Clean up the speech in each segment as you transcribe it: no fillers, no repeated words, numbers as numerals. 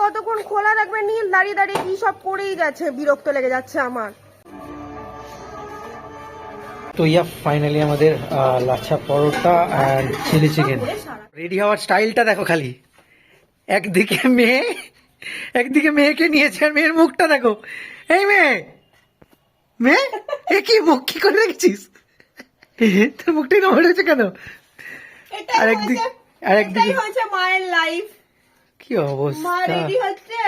কতক্ষণ খোলা থাকবে? নীল দাঁড়িয়ে দাঁড়িয়ে কি সব করেই যাচ্ছে, বিরক্ত লেগে যাচ্ছে আমার। তো ইয়া ফাইনালি আমাদের লাচ্ছা পরোটা আর চিলি চিকেন রেডি হওয়ার স্টাইলটা দেখো খালি। একদিকে মেয়েকে নিয়েছে আর মেয়ের মুখটা দেখো। এই মেয়ে এ কি মুখ কি করে রেখেছিস? তোর মুখটাই নড়ে হয়েছে কেন? আরেকদিকে হচ্ছে মায়ের লাইফ। কি অবস্থা, মা রেডি হচ্ছে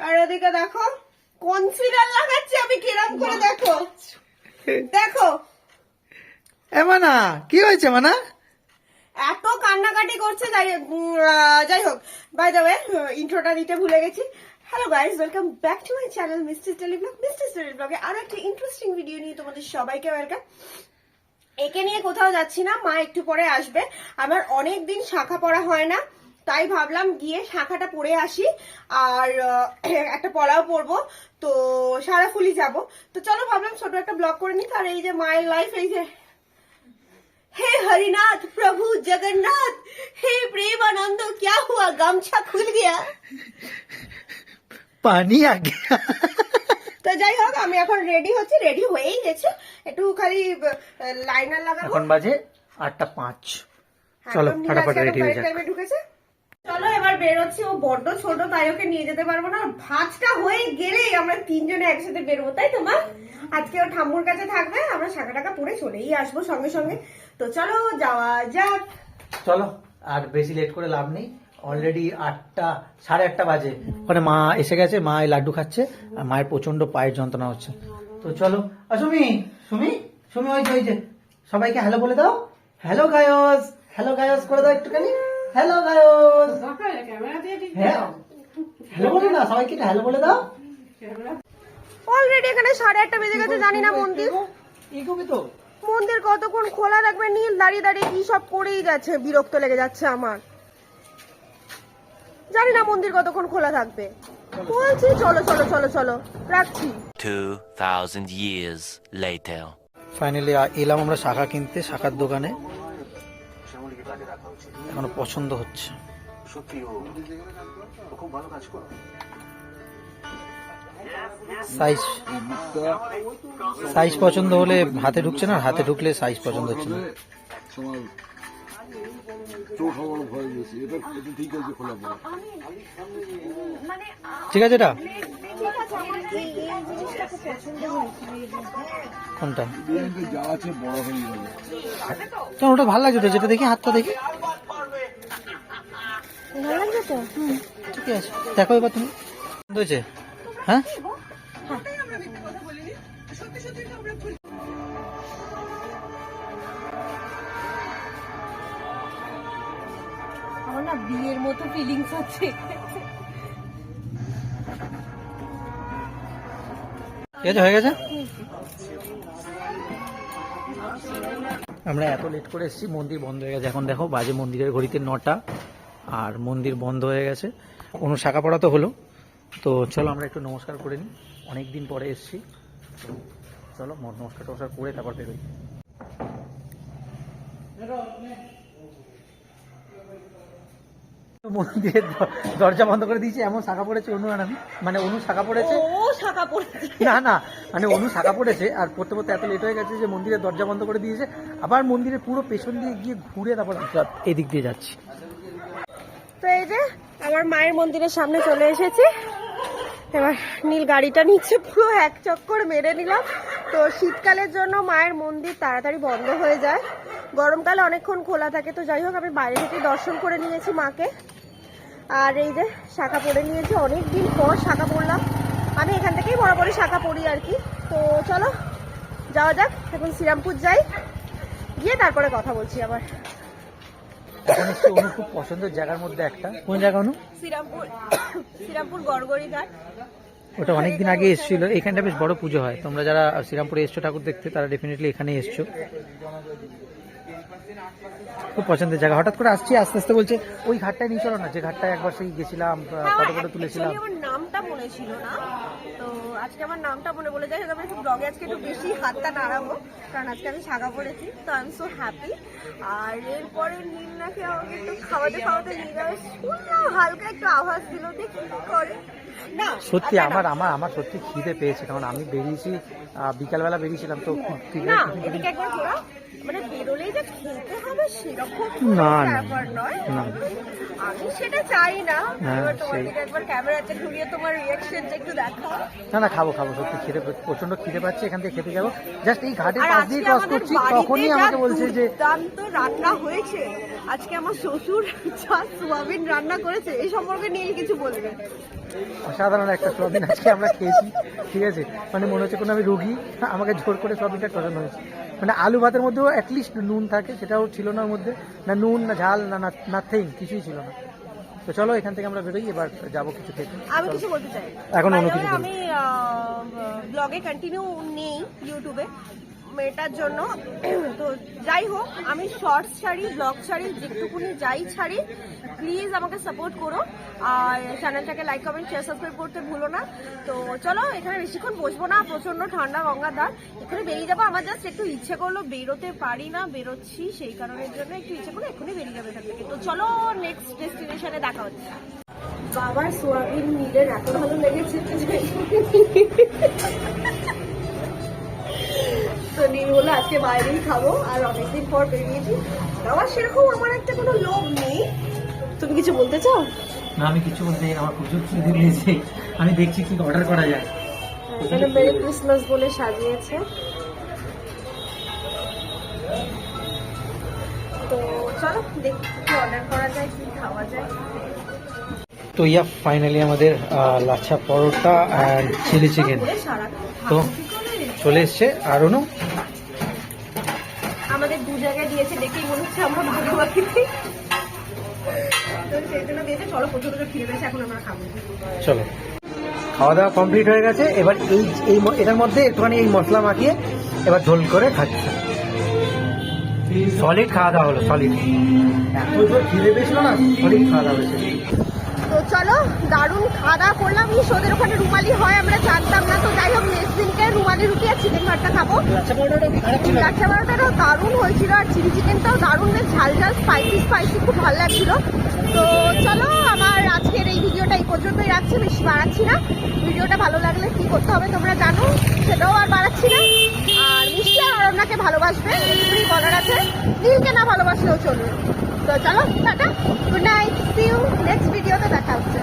আর এদিকে দেখো কনসিলার লাগাচ্ছে আমি কিরম করে। দেখো দেখো মানা কি হয়েছে? মানা এত কান্নাকাটি করছে। যাই হোক, বাই দ্য ওয়ে ইন্ট্রোটা দিতে ভুলে গেছি। Hello guys, welcome back to my channel Mister Tele Blog. Mister Tele ব্লগে আরো একটা ইন্টারেস্টিং ভিডিও নিয়ে তোমাদের সবাইকে ওয়েলকাম। একে নিয়ে কোথাও যাচ্ছি না, মা একটু পরে আসবে। আমার অনেক দিন শাখা পড়া হয় না, তাই ভাবলাম গিয়ে শাখাটা পড়ে আসি। আর একটা পড়াও পড়বো, তো সারাফুলি যাব। তো চলো ভাবলাম ছোট একটা ব্লগ করে নিই। আর এই যে মায়ের লাইফ, এই যে हे हरिनाथ प्रभु जगन्नाथ, हे प्रेमानंद, क्या हुआ? गमछा खुल गया, পানি আ গয়া। তো যাই হোক আমি এখন রেডি হচ্ছি, রেডি হয়েই গেছে, একটু খালি লাইনার লাগাবো। এখন বাজে 8:05। চলো ফটাফট রেডি হয়ে যাক। ঢুকেছে, চলো এবার বেরোচ্ছি। ও বড্ড ছোট, তাই ওকে নিয়ে যেতে পারবো না। ভাজটা হয়ে গেলেই আমরা তিনজনে একসাথে বেরোবো, তাই তো মা? আজকে ও ঠাম্মুর কাছে থাকবে, আমরা শাখা টাকা পরে চলেই আসবো সঙ্গে সঙ্গে। তো চলো যাওয়া যাক। চলো আর বেশি লেট করে লাভ নেই, অলরেডি 8:30 বাজে। ওখানে মা এসে গেছে, মা এই লাড্ডু খাচ্ছে আর মায়ের প্রচন্ড পায়ের যন্ত্রণা হচ্ছে। তো চলো। আর সুমি ওই যে সবাইকে হ্যালো বলে দাও। হ্যালো গায়স করে দাও একটুখানি। হ্যালো গায়স, হ্যালো বলে না সবাইকে, হ্যালো বলে দাও। অলরেডি এখানে 8:30 বেজে গেছে, জানি না মন্দির কতক্ষণ খোলা থাকবে। নীল দাঁড়িয়ে দাঁড়িয়ে কি সব করেই যাচ্ছে, বিরক্ত লেগে যাচ্ছে আমার। জানি না মন্দির কতক্ষণ খোলা থাকবে। বলছি চলো চলো চলো চলো, রাখছি। 2000 years later. ফাইনালি এলাম আমরা শাখা কিনতে, শাখার দোকানে। এখনো পছন্দ হচ্ছে। সাইজ পছন্দ হলে হাতে ঢুকছে না, হাতে ঢুকলে সাইজ পছন্দ হচ্ছে না। ঠিক আছে, এটা কোনটা? ওটা ভালো লাগছে তো, যেটা দেখি হাতটা দেখি ঠিক আছে। দেখো এবার তুমি হয়েছে। হ্যাঁ আমার না বিয়ের মতো ফিলিংস হচ্ছে। ঠিক আছে, হয়ে গেছে। আমরা এত লেট করে এসেছি, মন্দির বন্ধ হয়ে গেছে। এখন দেখো বাজে মন্দিরের ঘড়িতে 9টা, আর মন্দির বন্ধ হয়ে গেছে। কোনো শাখা পড়া তো হলো। তো চলো আমরা একটু নমস্কার করে নিই, অনেকদিন পরে এসেছি। চলো নমস্কার করে তারপর বেরোই। মন্দিরের দরজা বন্ধ করে দিয়েছে, এমন শাখা পড়েছে অনু আর আমি, মানে অনু শাখা পড়েছে, না মানে অনু শাখা পড়েছে আর পড়তে পড়তে এত লেট হয়ে গেছে যে মন্দিরের দরজা বন্ধ করে দিয়েছে। আবার মন্দিরের পুরো পেছন দিয়ে গিয়ে ঘুরে তারপর এদিক দিয়ে যাচ্ছি। তো এই যে আমার মায়ের মন্দিরের সামনে চলে এসেছি। এবার নীল গাড়িটা নিচ্ছে, পুরো এক চক্কর মেরে নিলাম। তো শীতকালের জন্য মায়ের মন্দির তাড়াতাড়ি বন্ধ হয়ে যায়, গরমকালে অনেকক্ষণ খোলা থাকে। তো যাই হোক আমি বাইরে থেকে দর্শন করে নিয়েছি মাকে। আর এই যে শাখা পড়ে নিয়েছি, অনেকদিন পর শাখা পড়লাম। আমি এখান থেকেই বরাবরই শাখা পড়ি আর কি। তো চলো যাওয়া যাক, এখন শ্রীরামপুর যাই, গিয়ে তারপরে কথা বলছি আবার। এখন একটু অনু খুব পছন্দের জায়গার মধ্যে একটা, কোন জায়গা অনু? শ্রীরামপুর গড়গড়ি ঘাট। ওটা অনেকদিন আগে এসেছিল, এখানটা বেশ বড় পুজো হয়। তোমরা যারা শ্রীরামপুরে এসছো ঠাকুর দেখতে, তারা ডেফিনেটলি এখানে এসছো। খুব পছন্দের জায়গা। হঠাৎ করে আসছি, আস্তে আস্তে বলছে ওই ঘাটটায় নিয়ে চলো না, যে ঘাটটায় একবার সেই গেছিলাম, ফটো ফটো তুলেছিলাম। Actually আমার নামটা মনে ছিল না, তো আজকে আমার নামটা মনে বলে যাই, আমি একটু ব্লগে আজকে একটু বেশি হাতটা নাড়াবো, কারণ আজকে আমি সাগা পড়েছি, তো আই এম সো হ্যাপি। আর এরপরে নীল নাকি আমাকে একটু খাওয়াতে খাওয়াতে নিয়ে যাবে, শুনলাম হালকা একটু আওয়াজ দিল, দেখি কি করে। না সত্যি আচ্ছা, না। আমার সত্যি খিদে পেয়েছে, কারণ আমি বেরিয়েছি বিকালবেলা বেরিয়েছিলাম তো না এদিকে একবার ঘোরা, মানে বেরোলেই যে খেতে হবে সেরকম না, না, ব্যাপার নয়, না। আমি সেটা চাই না। হ্যাঁ, এবার তোমার সেই। দিকে একবার ক্যামেরাতে ঘুরিয়ে তোমার রিয়াকশনটা একটু দেখাও। না খাবো সত্যি খিদে প্রচন্ড খিদে পাচ্ছে, এখান থেকে খেতে যাবো। জাস্ট এই ঘাটের আর পাশ আজকে দিয়ে ক্রস আমাদের করছি, বাড়িতে তখনই যা আমাকে বলছে যে দুর্দান্ত রান্না হয়েছে আজকে, আমার শ্বশুর যা সোয়াবিন রান্না করেছে এই সম্পর্কে নিয়ে কিছু বলবে। অসাধারণ একটা সোয়াবিন আজকে আমরা খেয়েছি, ঠিক আছে, মানে মনে হচ্ছে কোনো আমি রোগী, আমাকে জোর করে সোয়াবিনটা করানো হয়েছে। মানে আলু ভাতের মধ্যেও অ্যাটলিস্ট নুন থাকে, সেটাও ছিল না ওর মধ্যে, না নুন না ঝাল না নাথিং, কিছুই ছিল না। তো চলো এখান থেকে আমরা বেরোই, এবার যাবো কিছু খেতে। আমি কিছু বলতে চাই, এখন অন্য By the কিছু way, বলো। আমি ব্লগে কন্টিনিউ নেই ইউটিউবে মেয়েটার জন্য, তো যাই হোক আমি শর্টস ছাড়ি, ব্লগ ছাড়ি, যেটুকুনি যাই ছাড়ি, প্লিজ আমাকে সাপোর্ট করো, আর চ্যানেলটাকে লাইক কমেন্ট শেয়ার সাবস্ক্রাইব করতে ভুলো না। তো চলো এখানে বেশিক্ষণ বসবো না, প্রচন্ড ঠান্ডা গঙ্গার ধার, এখানে বেরিয়ে যাবো। আমার জাস্ট একটু ইচ্ছে করলো, বেরোতে পারি না, বেরোচ্ছি সেই কারণের জন্য একটু ইচ্ছে করলো, এক্ষুনি বেরিয়ে যাবে এখান থেকে। তো চলো নেক্সট ডেস্টিনেশনে দেখা হচ্ছে। বাবার সোয়াবিন নীলের এত ভালো লেগেছে তো নীল বলে আজকে বাইরেই খাবো, আর অনেকদিন পর বেরিয়েছি, আমার সেরকম আমার একটা কোনো লোভ নেই। তুমি কিছু বলতে চাও? না আমি কিছু বলতে চাই না, আমার প্রচুর খিদে পেয়েছে, আমি দেখছি কি অর্ডার করা যায়। এখানে মেরি ক্রিসমাস বলে সাজিয়েছে, তো চলো দেখি কি অর্ডার করা যায়, কি খাওয়া যায়। তো ইয়া ফাইনালি আমাদের lachha paratha and chilli chicken তো চলে এসছে। আর অনু আমাদের দু জায়গায় দিয়েছে, দেখেই মনে হচ্ছে আমরা ভাগাভাগি, তো সেই জন্য দিয়েছে। চলো প্রচুর ফিরে গেছে, এখন আমরা খাবো। চলো খাওয়া দাওয়া কমপ্লিট হয়ে গেছে, এবার এটার মধ্যে একটুখানি এই মশলা মাখিয়ে এবার ঝোল করে খাচ্ছে। সলিড খাওয়া দাওয়া হলো, সলিড, এত জোর খিদে পেয়েছিল না, সলিড খাওয়া দাওয়া হয়েছে। তো চলো দারুণ খাওয়া দাওয়া করলাম। ওদের ওখানে রুমালি হয় আমরা জানতাম না, তো যাই হোক নেক্সট দিনকে রুমালি রুটি আর চিকেন ভাতটা খাবো। লাচ্ছা পরোটাটাও দারুণ হয়েছিল, আর চিলি চিকেনটাও দারুণ, বেশ ঝাল ঝাল স্পাইসি খুব ভালো লাগছিল। তো চলো আমার আজকের এই ভিডিওটা এই পর্যন্তই রাখছি, বেশি বাড়াচ্ছি না। ভিডিওটা ভালো লাগলে কি করতে হবে তোমরা জানো, সেটাও আর বাড়াচ্ছি না। আর মিষ্টি আর অরণ্যাকে ভালোবাসবে, এটুকুই বলার আছে, নীলকে না ভালোবাসলেও চলবে। তো চলো টাটা, good night, see you next ভিডিওতে দেখা হচ্ছে।